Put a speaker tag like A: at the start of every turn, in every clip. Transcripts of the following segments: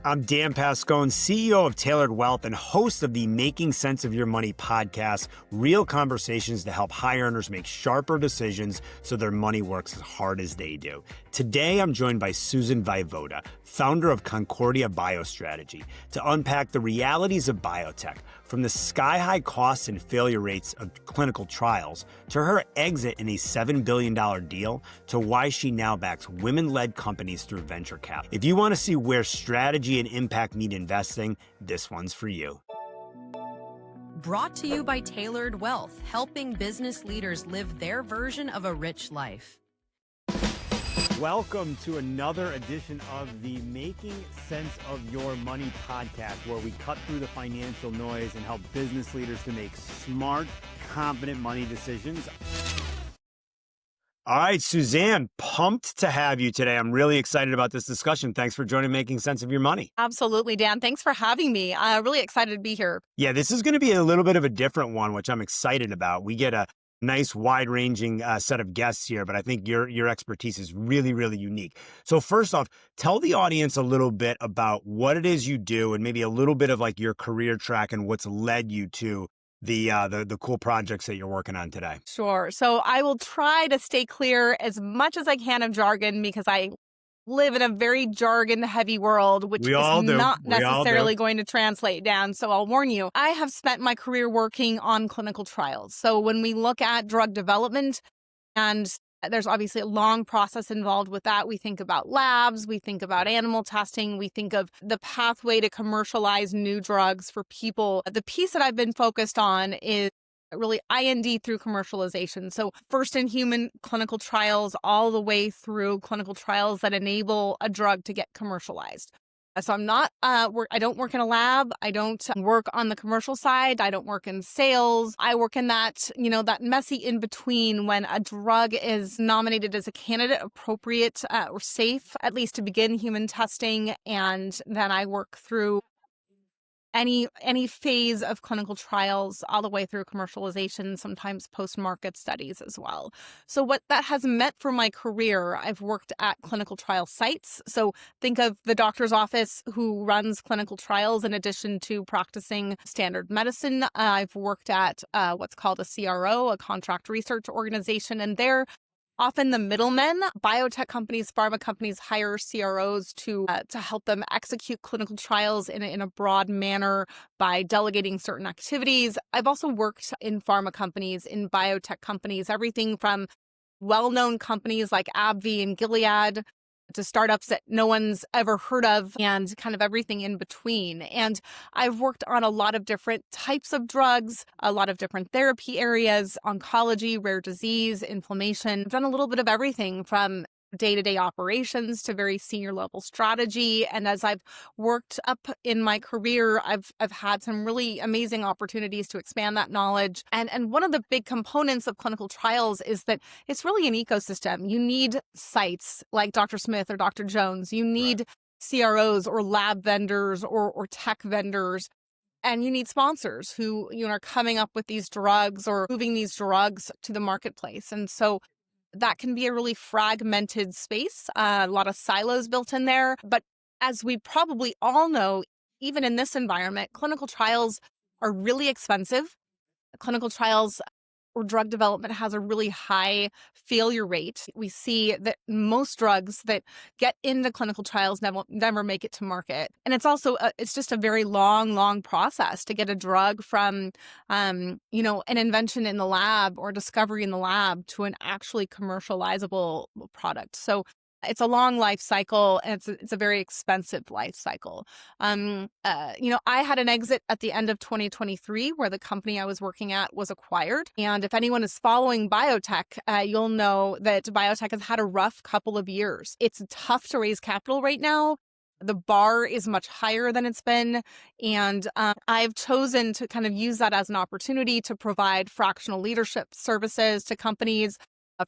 A: I'm Dan Pascone, CEO of Tailored Wealth and host of the Making Sense of Your Money podcast, real conversations to help high earners make sharper decisions so their money works as hard as they do. Today, I'm joined by Suzanne Vyvoda, founder of Concordia BioStrategy, to unpack the realities of biotech, from the sky-high costs and failure rates of clinical trials, to her exit in a $7 billion deal, to why she now backs women-led companies through venture capital. If you want to see where strategy and impact meet investing, this one's for you.
B: Brought to you by Tailored Wealth, helping business leaders live their version of a rich life.
A: Welcome to another edition of the Making Sense of Your Money podcast, where we cut through the financial noise and help business leaders to make smart, confident money decisions. All right, Suzanne, pumped to have you today. I'm really excited about this discussion. Thanks for joining Making Sense of Your Money.
C: Absolutely, Dan. Thanks for having me. Really excited to be here.
A: Yeah, this is going to be a little bit of a different one, which I'm excited about. We get a nice wide-ranging set of guests here, but I think your expertise is really, really unique. So first off, tell the audience a little bit about what it is you do and maybe a little bit of like your career track and what's led you to the cool projects that you're working on today.
C: Sure. So I will try to stay clear as much as I can of jargon because I live in a very jargon-heavy world, which is not necessarily going to translate down. So I'll warn you, I have spent my career working on clinical trials. So when we look at drug development, and there's obviously a long process involved with that, we think about labs, we think about animal testing, we think of the pathway to commercialize new drugs for people. The piece that I've been focused on is really IND through commercialization. So first in human clinical trials, all the way through clinical trials that enable a drug to get commercialized. So I'm not, I don't work in a lab. I don't work on the commercial side. I don't work in sales. I work in that, that messy in between when a drug is nominated as a candidate appropriate or safe, at least to begin human testing. And then I work through any phase of clinical trials all the way through commercialization, sometimes post-market studies as well. So what that has meant for my career, I've worked at clinical trial sites. So think of the doctor's office who runs clinical trials in addition to practicing standard medicine. I've worked at what's called a CRO, a contract research organization, and they're often the middlemen. Biotech companies, pharma companies hire CROs to help them execute clinical trials in a broad manner by delegating certain activities. I've also worked in pharma companies, in biotech companies, everything from well-known companies like AbbVie and Gilead to startups that no one's ever heard of and kind of everything in between. And I've worked on a lot of different types of drugs, a lot of different therapy areas, oncology, rare disease, inflammation. I've done a little bit of everything from day-to-day operations to very senior level strategy. And as I've worked up in my career, I've had some really amazing opportunities to expand that knowledge. And one of the big components of clinical trials is that it's really an ecosystem. You need sites like Dr. Smith or Dr. Jones. You need CROs or lab vendors or tech vendors. And you need sponsors who are coming up with these drugs or moving these drugs to the marketplace. And so that can be a really fragmented space, a lot of silos built in there. But as we probably all know, even in this environment, clinical trials are really expensive. Clinical trials or drug development has a really high failure rate. We see that most drugs that get into clinical trials never make it to market. And it's also, it's just a very long process to get a drug from, an invention in the lab or discovery in the lab to an actually commercializable product. So it's a long life cycle, and it's a very expensive life cycle. I had an exit at the end of 2023 where the company I was working at was acquired. And if anyone is following biotech, you'll know that biotech has had a rough couple of years. It's tough to raise capital right now. The bar is much higher than it's been. And I've chosen to kind of use that as an opportunity to provide fractional leadership services to companies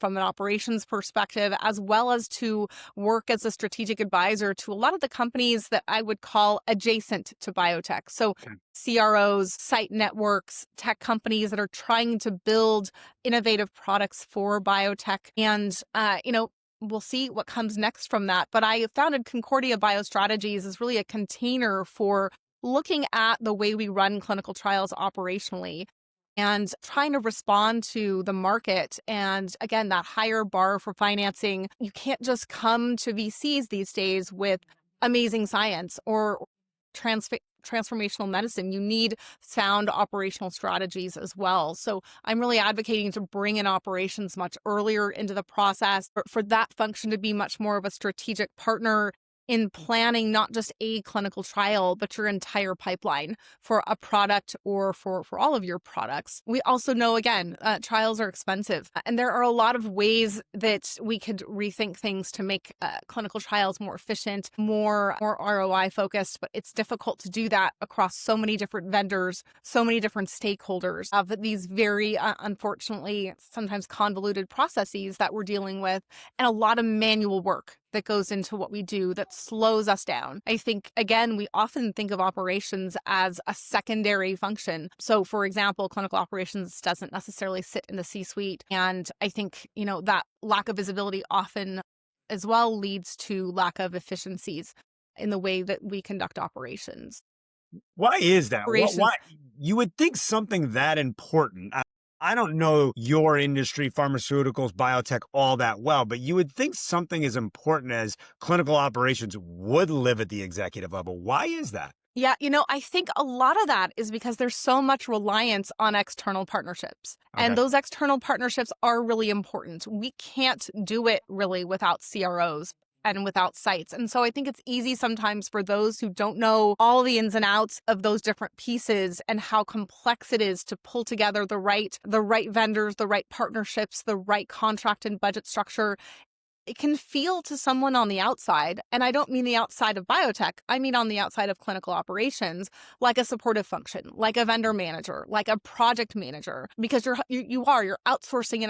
C: from an operations perspective, as well as to work as a strategic advisor to a lot of the companies that I would call adjacent to biotech. So CROs, site networks, tech companies that are trying to build innovative products for biotech. And, we'll see what comes next from that. But I founded Concordia BioStrategies as really a container for looking at the way we run clinical trials operationally and trying to respond to the market. And again, that higher bar for financing. You can't just come to VCs these days with amazing science or transformational medicine. You need sound operational strategies as well. So I'm really advocating to bring in operations much earlier into the process for that function to be much more of a strategic partner in planning not just a clinical trial, but your entire pipeline for a product or for all of your products. We also know, again, trials are expensive. And there are a lot of ways that we could rethink things to make clinical trials more efficient, more ROI focused. But it's difficult to do that across so many different vendors, so many different stakeholders of these very, unfortunately, sometimes convoluted processes that we're dealing with, and a lot of manual work that goes into what we do that slows us down. I think, again, we often think of operations as a secondary function. So, for example, clinical operations doesn't necessarily sit in the C-suite. And I think, that lack of visibility often as well leads to lack of efficiencies in the way that we conduct operations.
A: Why is that? Why? You would think something that important. I don't know your industry, pharmaceuticals, biotech, all that well, but you would think something as important as clinical operations would live at the executive level. Why is that?
C: Yeah, I think a lot of that is because there's so much reliance on external partnerships. Okay. And those external partnerships are really important. We can't do it really without CROs and without sites. And so I think it's easy sometimes for those who don't know all the ins and outs of those different pieces and how complex it is to pull together the right vendors, the right partnerships, the right contract and budget structure. It can feel to someone on the outside, and I don't mean the outside of biotech, I mean on the outside of clinical operations, like a supportive function, like a vendor manager, like a project manager, because you're outsourcing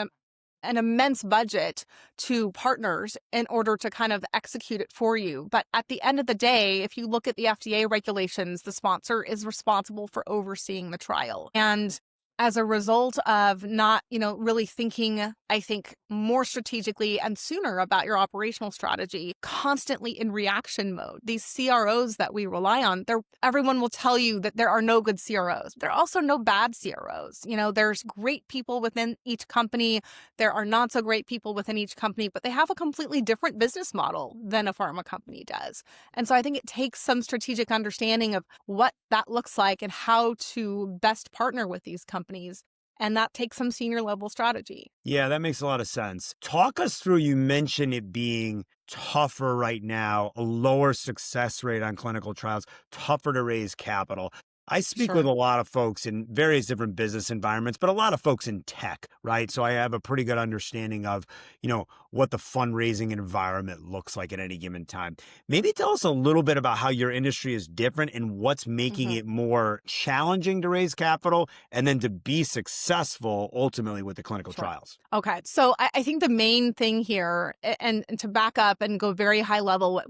C: an immense budget to partners in order to kind of execute it for you. But at the end of the day, if you look at the FDA regulations, the sponsor is responsible for overseeing the trial. And as a result of not, really thinking, I think, more strategically and sooner about your operational strategy, constantly in reaction mode. These CROs that we rely on, everyone will tell you that there are no good CROs. There are also no bad CROs. There's great people within each company. There are not so great people within each company, but they have a completely different business model than a pharma company does. And so I think it takes some strategic understanding of what that looks like and how to best partner with these companies. And that takes some senior level strategy.
A: Yeah, that makes a lot of sense. Talk us through, you mentioned it being tougher right now, a lower success rate on clinical trials, tougher to raise capital. I speak with a lot of folks in various different business environments, but a lot of folks in tech, right? So I have a pretty good understanding of, what the fundraising environment looks like at any given time. Maybe tell us a little bit about how your industry is different and what's making it more challenging to raise capital and then to be successful ultimately with the clinical trials.
C: Okay. So I think the main thing here, and to back up and go very high level,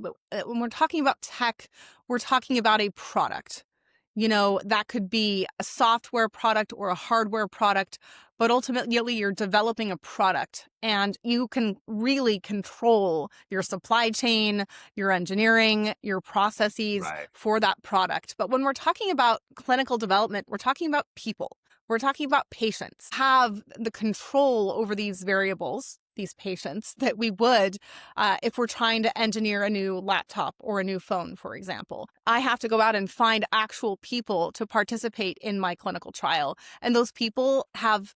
C: when we're talking about tech, we're talking about a product. That could be a software product or a hardware product, but ultimately you're developing a product and you can really control your supply chain, your engineering, your processes for that product. But when we're talking about clinical development, we're talking about people. We're talking about patients. Have the control over these variables, these patients, that we would if we're trying to engineer a new laptop or a new phone, for example. I have to go out and find actual people to participate in my clinical trial. And those people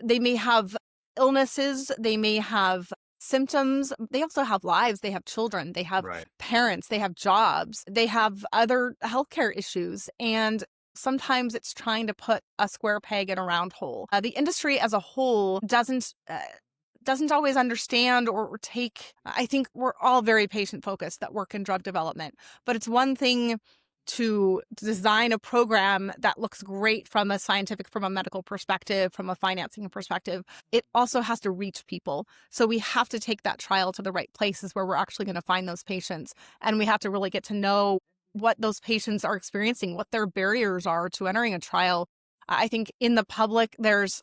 C: they may have illnesses, they may have symptoms, they also have lives, they have children, they have parents, they have jobs, they have other healthcare issues. And sometimes it's trying to put a square peg in a round hole. The industry as a whole doesn't always understand or take. I think we're all very patient focused that work in drug development, but it's one thing to design a program that looks great from a medical perspective, from a financing perspective. It also has to reach people. So we have to take that trial to the right places where we're actually going to find those patients. And we have to really get to know what those patients are experiencing, what their barriers are to entering a trial. I think in the public, there's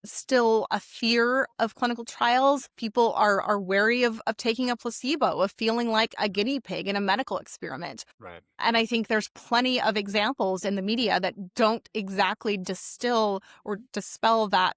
C: still a fear of clinical trials. People are wary of taking a placebo, of feeling like a guinea pig in a medical experiment.
A: Right.
C: And I think there's plenty of examples in the media that don't exactly distill or dispel that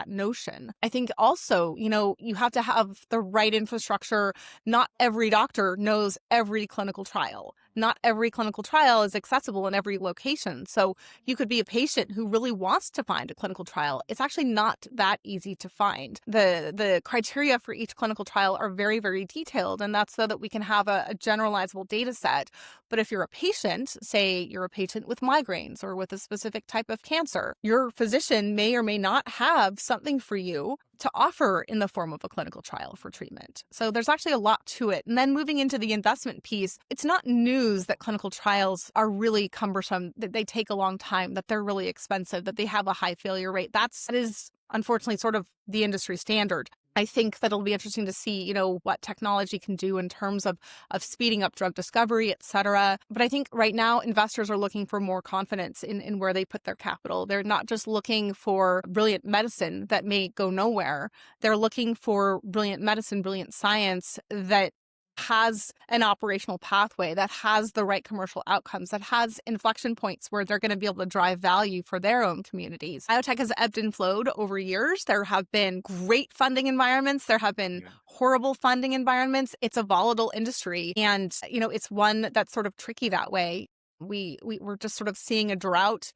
C: notion. I think also, you have to have the right infrastructure. Not every doctor knows every clinical trial. Not every clinical trial is accessible in every location. So you could be a patient who really wants to find a clinical trial. It's actually not that easy to find. The criteria for each clinical trial are very, very detailed, and that's so that we can have a generalizable data set. But if you're a patient, say you're a patient with migraines or with a specific type of cancer, your physician may or may not have something for you to offer in the form of a clinical trial for treatment. So there's actually a lot to it. And then moving into the investment piece, it's not news that clinical trials are really cumbersome, that they take a long time, that they're really expensive, that they have a high failure rate. That is unfortunately sort of the industry standard. I think that it'll be interesting to see, what technology can do in terms of speeding up drug discovery, et cetera. But I think right now investors are looking for more confidence in where they put their capital. They're not just looking for brilliant medicine that may go nowhere. They're looking for brilliant medicine, brilliant science that has an operational pathway, that has the right commercial outcomes, that has inflection points where they're going to be able to drive value for their own communities. Biotech has ebbed and flowed over years. There have been great funding environments. There have been horrible funding environments. It's a volatile industry. And, it's one that's sort of tricky that way. We're just sort of seeing a drought.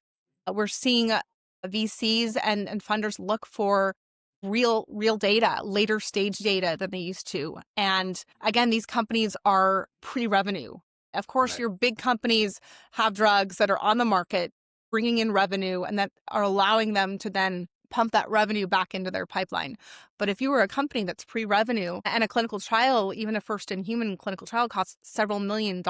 C: We're seeing VCs and funders look for real data, later stage data than they used to. And again, these companies are pre-revenue. Of course, your big companies have drugs that are on the market, bringing in revenue, and that are allowing them to then pump that revenue back into their pipeline. But if you were a company that's pre-revenue and a clinical trial, even a first-in-human clinical trial costs several $1 million,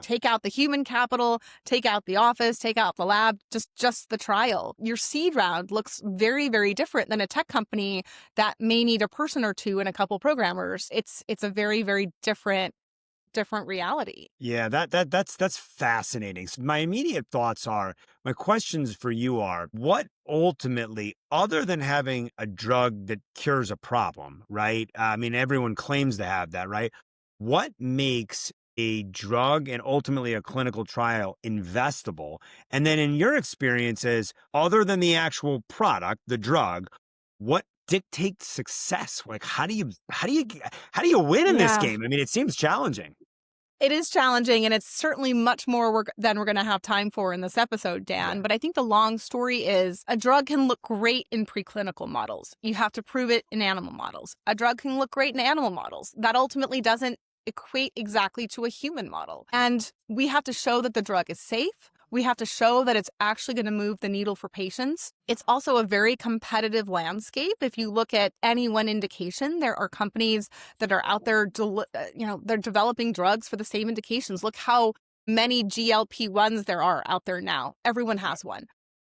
C: take out the human capital, take out the office, take out the lab, just the trial. Your seed round looks very, very different than a tech company that may need a person or two and a couple programmers. It's a very, very different reality.
A: Yeah, that's fascinating. So my immediate thoughts are, my questions for you are, what ultimately, other than having a drug that cures a problem, right? I mean, everyone claims to have that, right? What makes a drug and ultimately a clinical trial investable? And then in your experiences, other than the actual product, the drug, what dictates success? Like, how do you win in this game? I mean, it seems challenging.
C: It is challenging, and it's certainly much more work than we're going to have time for in this episode, Dan. But I think the long story is a drug can look great in preclinical models. You have to prove it in animal models. A drug can look great in animal models. That ultimately doesn't equate exactly to a human model. And we have to show that the drug is safe. We have to show that it's actually going to move the needle for patients. It's also a very competitive landscape. If you look at any one indication, there are companies that are out there, they're developing drugs for the same indications. Look how many GLP-1s there are out there now. Everyone has one.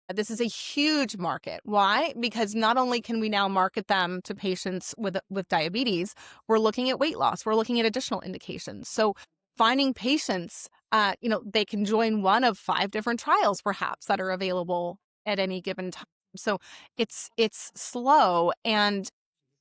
C: This is a huge market. Why? Because not only can we now market them to patients with diabetes, we're looking at weight loss. We're looking at additional indications. So finding patients, they can join one of 5 different trials perhaps that are available at any given time. So it's slow, and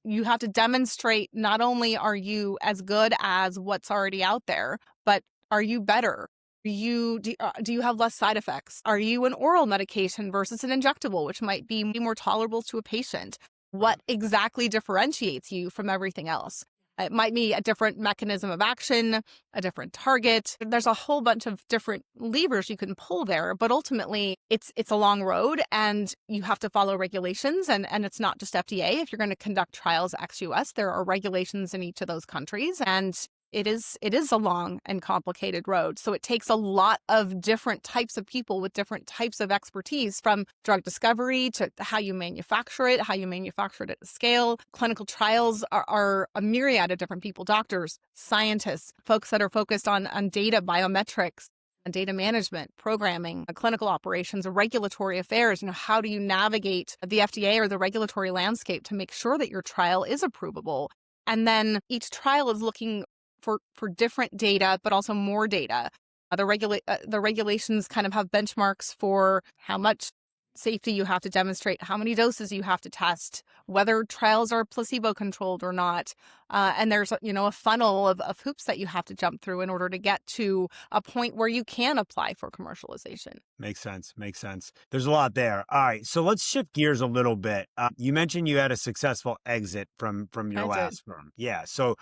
C: you have to demonstrate not only are you as good as what's already out there, but are you better? Do you have less side effects? Are you an oral medication versus an injectable, which might be more tolerable to a patient? What exactly differentiates you from everything else? It might be a different mechanism of action, a different target. There's a whole bunch of different levers you can pull there, but ultimately it's a long road, and you have to follow regulations, and it's not just FDA. If you're going to conduct trials ex-US, there are regulations in each of those countries, and it is a long and complicated road. So it takes a lot of different types of people with different types of expertise, from drug discovery to how you manufacture it at a scale. Clinical trials are a myriad of different people: doctors, scientists, folks that are focused on data, biometrics, and data management, programming, clinical operations, regulatory affairs. How do you navigate the FDA or the regulatory landscape to make sure that your trial is approvable? And then each trial is looking for different data, but also more data. The regulations kind of have benchmarks for how much safety you have to demonstrate, how many doses you have to test, whether trials are placebo controlled or not. And there's, a funnel of hoops that you have to jump through in order to get to a point where you can apply for commercialization.
A: Makes sense. Makes sense. There's a lot there. All right. So let's shift gears a little bit. You mentioned you had a successful exit from your last firm. Yeah. So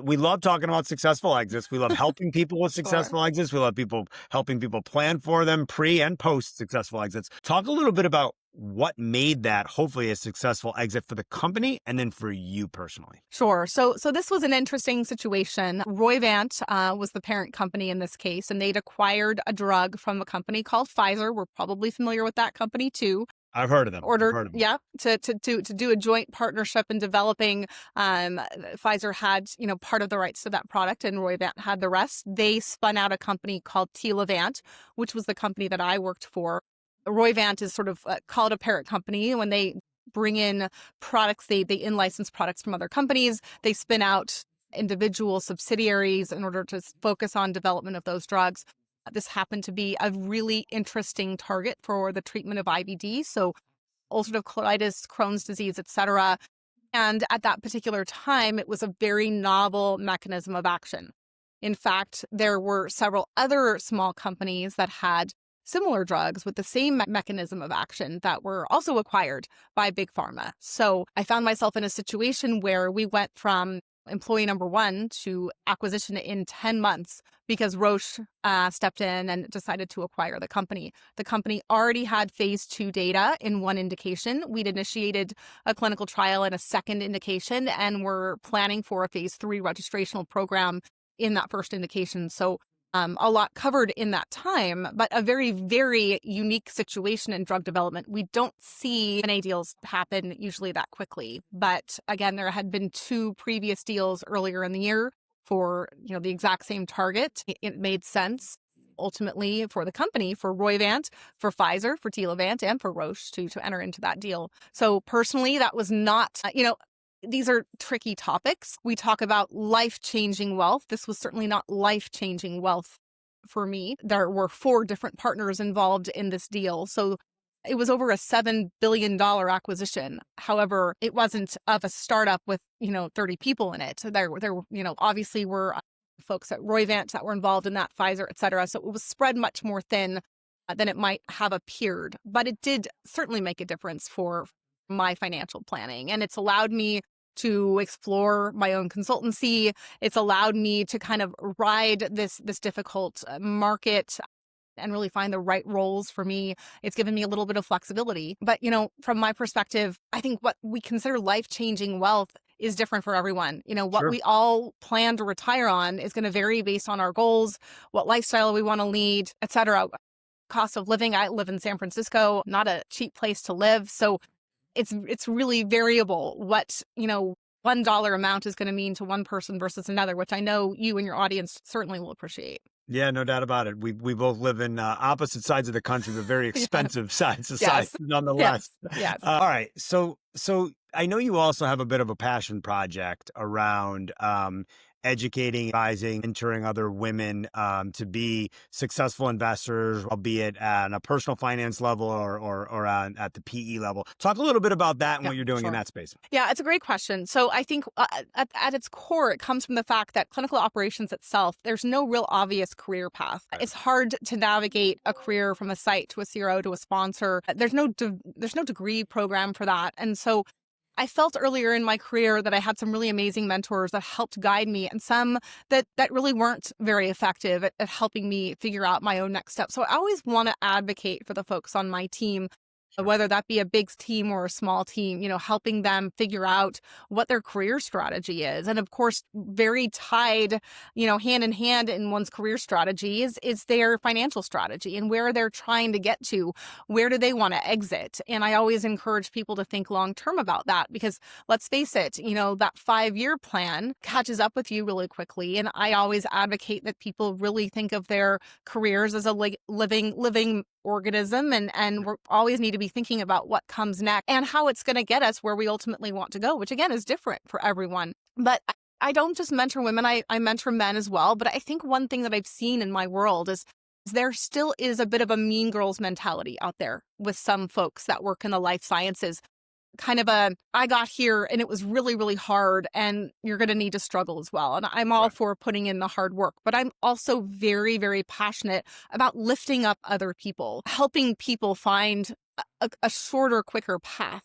A: we love talking about successful exits. We love helping people with successful exits. We love helping people plan for them pre and post successful exits. Talk a little bit about what made that hopefully a successful exit for the company and then for you personally.
C: Sure. So this was an interesting situation. Roivant was the parent company in this case, and they'd acquired a drug from a company called Pfizer. We're probably familiar with that company too.
A: I've heard of them.
C: Yeah, to do a joint partnership in developing. Pfizer had, part of the rights to that product, and Roivant had the rest. They spun out a company called Telavant, which was the company that I worked for. Roivant is sort of called a parent company. When they bring in products, they in-license products from other companies. They spin out individual subsidiaries in order to focus on development of those drugs. This happened to be a really interesting target for the treatment of IBD, so ulcerative colitis, Crohn's disease, etc. And at that particular time, it was a very novel mechanism of action. In fact, there were several other small companies that had similar drugs with the same mechanism of action that were also acquired by Big Pharma. So I found myself in a situation where we went from employee number one to acquisition in 10 months because Roche stepped in and decided to acquire the company. The company already had phase 2 data in one indication. We'd initiated a clinical trial in a second indication, and we're planning for a phase 3 registrational program in that first indication. So a lot covered in that time, but a very, very unique situation in drug development. We don't see M&A deals happen usually that quickly. But again, there had been 2 previous deals earlier in the year for the exact same target. It made sense ultimately for the company, for Roivant, for Pfizer, for Telavant, and for Roche to enter into that deal. So personally, that was not, these are tricky topics. We talk about life-changing wealth. This was certainly not life-changing wealth for me. There were 4 different partners involved in this deal. So it was over a $7 billion acquisition. However, it wasn't of a startup with, 30 people in it. There obviously were folks at Roivant that were involved in that, Pfizer, et cetera. So it was spread much more thin than it might have appeared. But it did certainly make a difference for my financial planning. And it's allowed me to explore my own consultancy. It's allowed me to kind of ride this difficult market and really find the right roles for me. It's given me a little bit of flexibility. But, from my perspective, I think what we consider life-changing wealth is different for everyone. What
A: Sure.
C: we all plan to retire on is going to vary based on our goals, what lifestyle we want to lead, et cetera. Cost of living. I live in San Francisco, not a cheap place to live. So it's really variable what, $1 amount is going to mean to one person versus another, which I know you and your audience certainly will appreciate.
A: Yeah, no doubt about it. We both live in opposite sides of the country, but very expensive sides of sides nonetheless.
C: Yes.
A: All right. So I know you also have a bit of a passion project around educating, advising, mentoring other women to be successful investors, albeit on a personal finance level or at the PE level. Talk a little bit about that and what you're doing in that space.
C: Yeah, it's a great question. So I think at its core, it comes from the fact that clinical operations itself, there's no real obvious career path. Right. It's hard to navigate a career from a site to a CRO to a sponsor. There's no degree program for that. And so I felt earlier in my career that I had some really amazing mentors that helped guide me, and some that really weren't very effective at helping me figure out my own next step. So I always want to advocate for the folks on my team, whether that be a big team or a small team, helping them figure out what their career strategy is. And of course, very tied, hand in hand in one's career strategy is their financial strategy and where they're trying to get to, where do they want to exit. And I always encourage people to think long-term about that because let's face it, that 5-year plan catches up with you really quickly. And I always advocate that people really think of their careers as a living organism and we always need to be thinking about what comes next and how it's going to get us where we ultimately want to go, which again is different for everyone. But I don't just mentor women, I mentor men as well. But I think one thing that I've seen in my world is there still is a bit of a mean girls mentality out there with some folks that work in the life sciences. Kind of I got here and it was really, really hard and you're going to need to struggle as well. And I'm all for putting in the hard work, but I'm also very, very passionate about lifting up other people, helping people find a shorter, quicker path.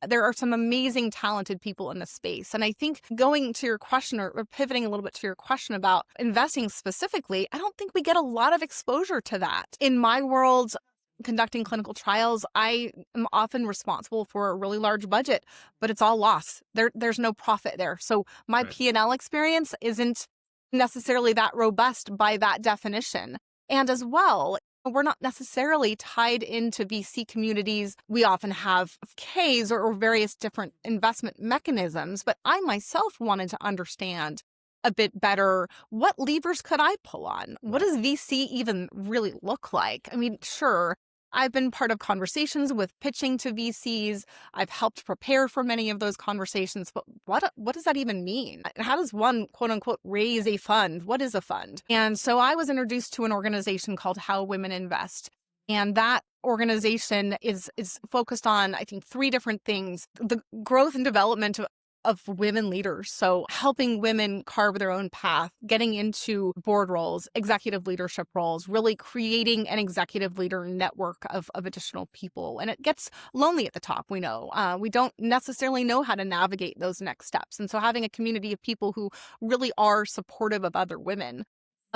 C: There are some amazing, talented people in this space. And I think going to your question or pivoting a little bit to your question about investing specifically, I don't think we get a lot of exposure to that. In my world, conducting clinical trials, I am often responsible for a really large budget, but it's all loss. There's no profit there. So my P&L experience isn't necessarily that robust by that definition. And as well, we're not necessarily tied into VC communities. We often have Ks or various different investment mechanisms, but I myself wanted to understand a bit better, what levers could I pull on? What does VC even really look like? I mean, sure, I've been part of conversations with pitching to VCs. I've helped prepare for many of those conversations, but what does that even mean? How does one, quote unquote, raise a fund? What is a fund? And so I was introduced to an organization called How Women Invest. And that organization is focused on, I think, 3 different things: the growth and development of women leaders. So helping women carve their own path, getting into board roles, executive leadership roles, really creating an executive leader network of additional people. And it gets lonely at the top, we know. We don't necessarily know how to navigate those next steps. And so having a community of people who really are supportive of other women.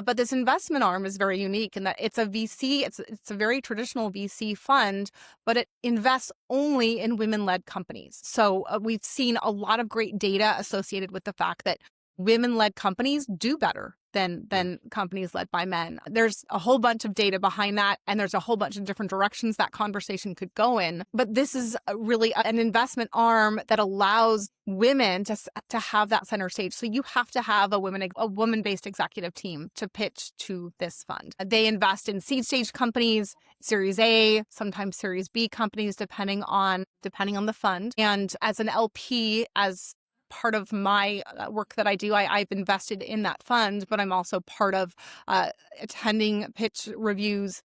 C: But this investment arm is very unique in that it's a VC, it's a very traditional VC fund, but it invests only in women-led companies. So we've seen a lot of great data associated with the fact that women-led companies do better than companies led by men. There's a whole bunch of data behind that, and there's a whole bunch of different directions that conversation could go in. But this is really an investment arm that allows women to have that center stage. So you have to have a woman-based executive team to pitch to this fund. They invest in seed stage companies, Series A, sometimes Series B companies, depending on the fund. And as an LP, as part of my work that I do, I've invested in that fund, but I'm also part of attending pitch reviews,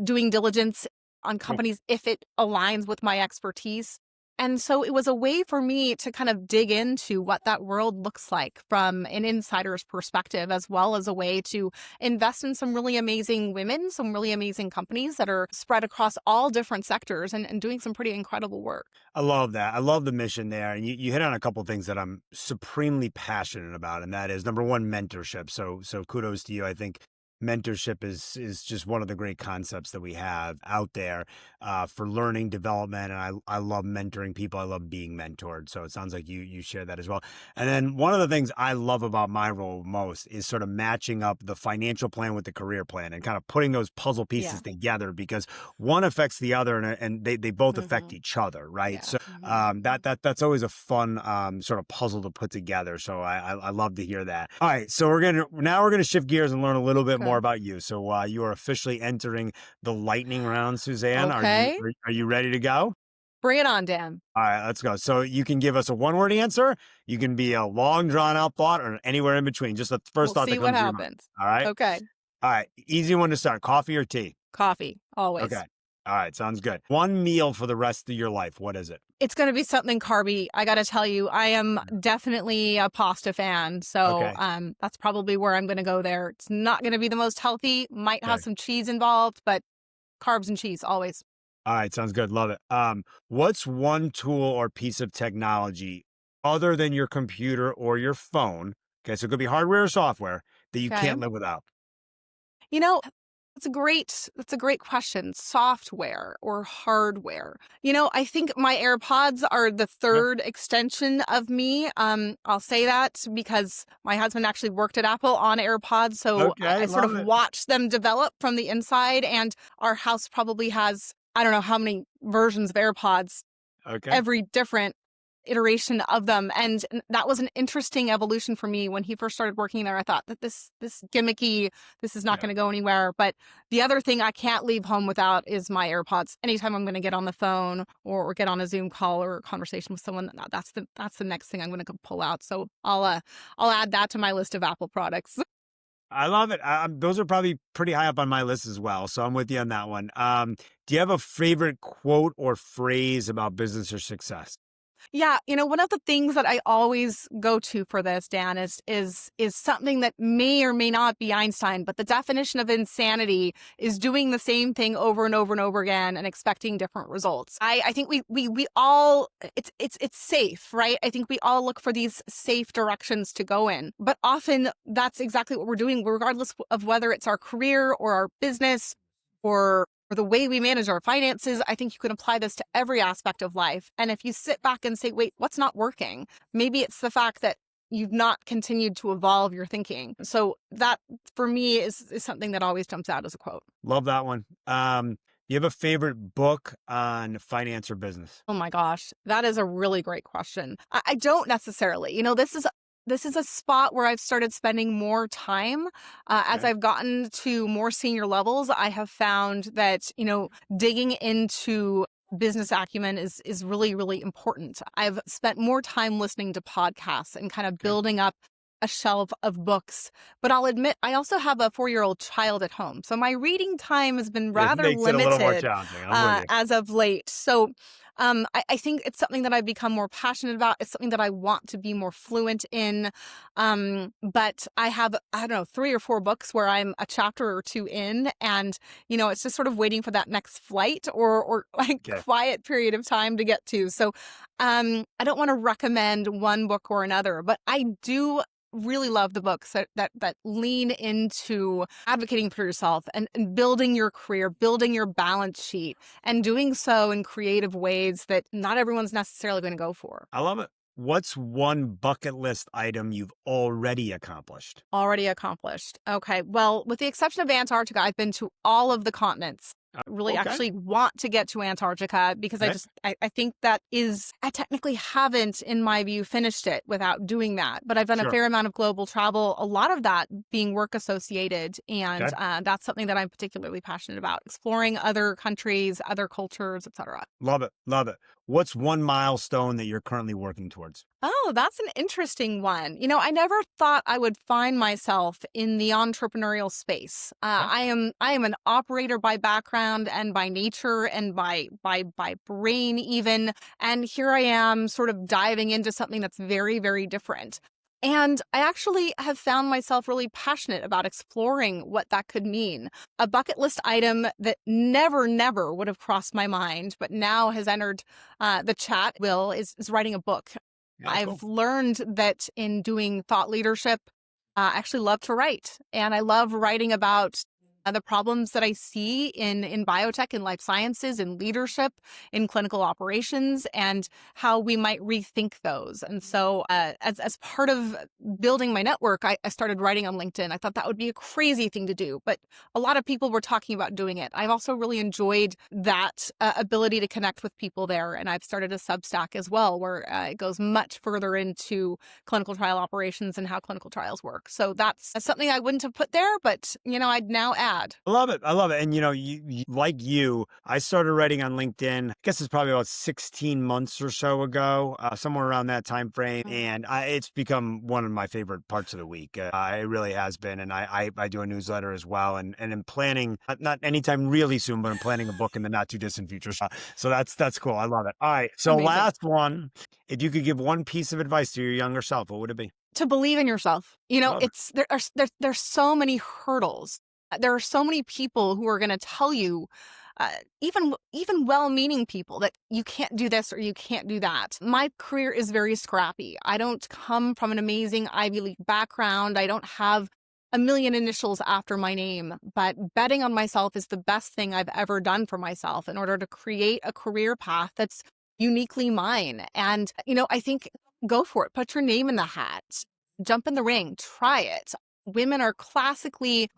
C: doing diligence on companies if it aligns with my expertise. And so it was a way for me to kind of dig into what that world looks like from an insider's perspective, as well as a way to invest in some really amazing women, some really amazing companies that are spread across all different sectors and doing some pretty incredible work.
A: I love that. I love the mission there. And you hit on a couple of things that I'm supremely passionate about. And that is, number one, mentorship. So kudos to you. I think mentorship is just one of the great concepts that we have out there for learning development. And I love mentoring people. I love being mentored. So it sounds like you share that as well. And then one of the things I love about my role most is sort of matching up the financial plan with the career plan and kind of putting those puzzle pieces together, because one affects the other and they both affect each other, right? Yeah. So that's always a fun sort of puzzle to put together. So I love to hear that. All right. So we're gonna shift gears and learn a little bit more about you. So you are officially entering the lightning round, Suzanne.
C: Okay.
A: Are you ready to go?
C: Bring it on, Dan.
A: All right, let's go. So you can give us a one-word answer. You can be a long, drawn-out thought, or anywhere in between. Just the first thought that comes to your mind. All right?
C: Okay.
A: All right. Easy one to start. Coffee or tea?
C: Coffee, always.
A: Okay. All right, sounds good. One meal for the rest of your life. What is it?
C: It's going to be something carby. I got to tell you, I am definitely a pasta fan. So that's probably where I'm going to go there. It's not going to be the most healthy. Might have some cheese involved, but carbs and cheese always.
A: All right, sounds good. Love it. What's one tool or piece of technology other than your computer or your phone? Okay, so it could be hardware or software that you can't live without.
C: You know, that's a great question. Software or hardware. You know, I think my AirPods are the third extension of me. I'll say that because my husband actually worked at Apple on AirPods. So I sort of watched them develop from the inside, and our house probably has, I don't know how many versions of AirPods, every different iteration of them. And that was an interesting evolution for me when he first started working there. I thought that this gimmicky, this is not going to go anywhere. But the other thing I can't leave home without is my AirPods. Anytime I'm going to get on the phone or get on a Zoom call or a conversation with someone, that's the next thing I'm going to pull out. So I'll add that to my list of Apple products.
A: I love it. Those are probably pretty high up on my list as well. So I'm with you on that one. Do you have a favorite quote or phrase about business or success?
C: Yeah, one of the things that I always go to for this, Dan, is something that may or may not be Einstein, but the definition of insanity is doing the same thing over and over and over again and expecting different results. I think we all it's safe, right? I think we all look for these safe directions to go in, but often that's exactly what we're doing, regardless of whether it's our career or our business or the way we manage our finances. I think you can apply this to every aspect of life. And if you sit back and say, wait, what's not working? Maybe it's the fact that you've not continued to evolve your thinking. So that, for me, is something that always jumps out as a quote.
A: Love that one. You have a favorite book on finance or business?
C: Oh my gosh, that is a really great question. I don't necessarily. This is a spot where I've started spending more time. As I've gotten to more senior levels, I have found that, digging into business acumen is really, really important. I've spent more time listening to podcasts and kind of building up a shelf of books. But I'll admit, I also have a 4-year-old child at home. So my reading time has been rather
A: It makes it a little more
C: limited
A: challenging. I'm with you.
C: as of late. So I think it's something that I've become more passionate about. It's something that I want to be more fluent in. But I have, I don't know, 3 or 4 books where I'm a chapter or 2 in, and, it's just sort of waiting for that next flight or like quiet period of time to get to. So I don't want to recommend one book or another, but I do really love the books that lean into advocating for yourself and building your career, building your balance sheet, and doing so in creative ways that not everyone's necessarily going to go for.
A: I love it. What's one bucket list item you've already accomplished?
C: Already accomplished. Okay. Well, with the exception of Antarctica, I've been to all of the continents. Really actually want to get to Antarctica because I think that is, I technically haven't, in my view, finished it without doing that. But I've done a fair amount of global travel, a lot of that being work associated. And that's something that I'm particularly passionate about, exploring other countries, other cultures, etc.
A: Love it. Love it. What's one milestone that you're currently working towards?
C: Oh, that's an interesting one. I never thought I would find myself in the entrepreneurial space. I am an operator by background and by nature and by brain even. And here I am sort of diving into something that's very, very different. And I actually have found myself really passionate about exploring what that could mean. A bucket list item that never would have crossed my mind, but now has entered the chat, is writing a book. I've learned that in doing thought leadership, I actually love to write. And I love writing about the problems that I see in biotech and life sciences, in leadership, in clinical operations, and how we might rethink those. And so as part of building my network, I started writing on LinkedIn. I thought that would be a crazy thing to do, but a lot of people were talking about doing it. I've also really enjoyed that ability to connect with people there. And I've started a Substack as well, where it goes much further into clinical trial operations and how clinical trials work. So that's something I wouldn't have put there, but, I'd now add.
A: I love it. I love it. And, I started writing on LinkedIn, I guess it's probably about 16 months or so ago, somewhere around that time frame. And it's become one of my favorite parts of the week. It really has been. And I do a newsletter as well. And I'm planning, not anytime really soon, but I'm planning a book in the not too distant future. So that's cool. I love it. All right. So
C: Amazing.
A: Last one, if you could give one piece of advice to your younger self, what would it be?
C: To believe in yourself. There's so many hurdles. There are so many people who are going to tell you, even well-meaning people, that you can't do this or you can't do that. My career is very scrappy. I don't come from an amazing Ivy League background. I don't have a million initials after my name, but betting on myself is the best thing I've ever done for myself in order to create a career path that's uniquely mine. And, I think go for it. Put your name in the hat. Jump in the ring. Try it. Women are classically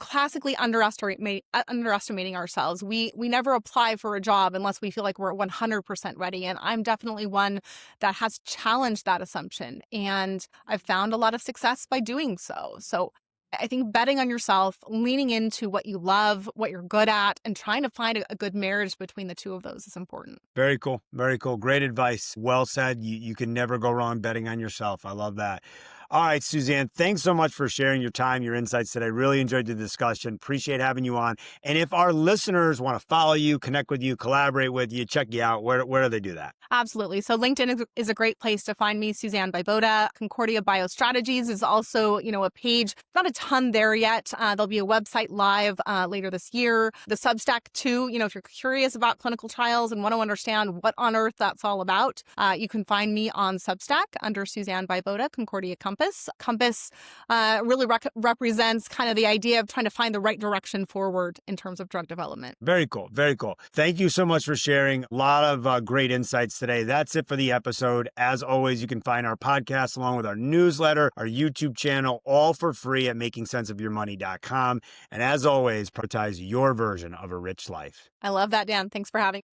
C: underestimating ourselves. We never apply for a job unless we feel like we're 100% ready. And I'm definitely one that has challenged that assumption. And I've found a lot of success by doing so. So I think betting on yourself, leaning into what you love, what you're good at, and trying to find a good marriage between the two of those is important.
A: Very cool. Very cool. Great advice. Well said. You can never go wrong betting on yourself. I love that. All right, Suzanne, thanks so much for sharing your time, your insights today. Really enjoyed the discussion. Appreciate having you on. And if our listeners want to follow you, connect with you, collaborate with you, check you out, where do they do that?
C: Absolutely. So LinkedIn is a great place to find me, Suzanne Vyvoda. Concordia BioStrategies is also, a page. Not a ton there yet. There'll be a website live later this year. The Substack too, if you're curious about clinical trials and want to understand what on earth that's all about, you can find me on Substack under Suzanne Vyvoda, Concordia Compass. Compass really represents kind of the idea of trying to find the right direction forward in terms of drug development.
A: Very cool. Very cool. Thank you so much for sharing. A lot of great insights today. That's it for the episode. As always, you can find our podcast along with our newsletter, our YouTube channel, all for free at makingsenseofyourmoney.com. And as always, prioritize your version of a rich life.
C: I love that, Dan. Thanks for having me.